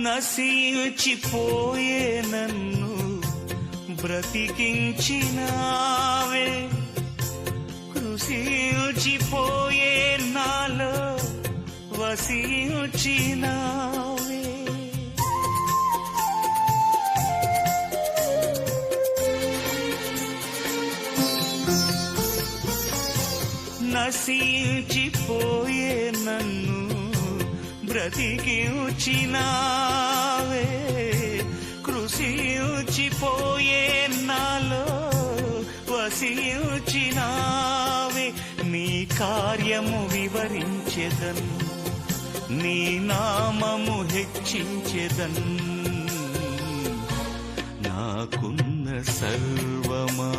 నశించిపోయే నన్ను బ్రతికించినావే, కృషించిపోయే నాలో వసించినావే. నశించిపోయే నన్ను బ్రతికించినావే, కృషించిపోయే నాలో వసించినావే. నీ కార్యము వివరించెదన్, నీ నామము హెచ్చించెదన్. నాకున్న సర్వమా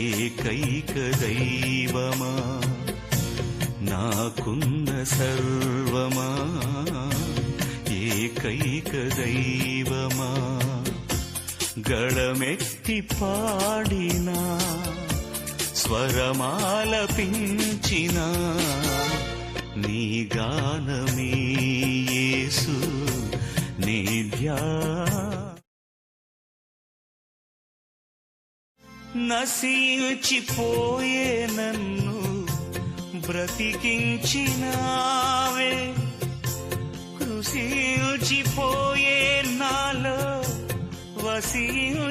ఏకైక దైవమా, నాకున్న సర్వమా ఏకైక దైవమా. గళమెత్తి పాడినా స్వరమాలపించినా నీ గానమే యేసు, నీ నశించిపోయే నన్ను బ్రతికించినావే, కృషించిపోయే నాలో వసించినావే.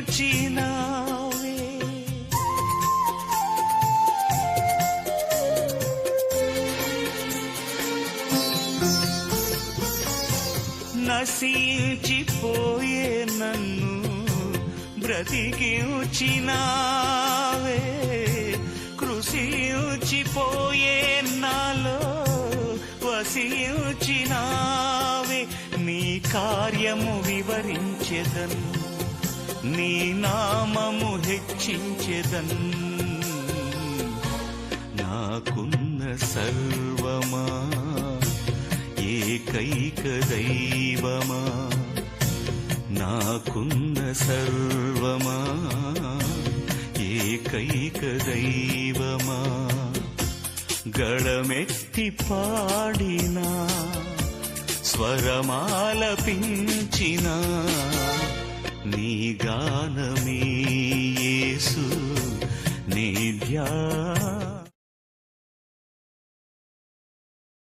నశించిపోయే నన్ను బ్రతికించినావే, కృషించిపోయే నాలో వసించినావే. నీ కార్యము వివరించెదన్, నీ నామము హెచ్చించెదన్. నాకున్న సర్వమా ఏకైక దైవమా, నాకున్న సర్వమా ఏకైక దైవమా. గళమెత్తి పాడినా స్వరమాలపించినా నీ గానమే యేసు, నీ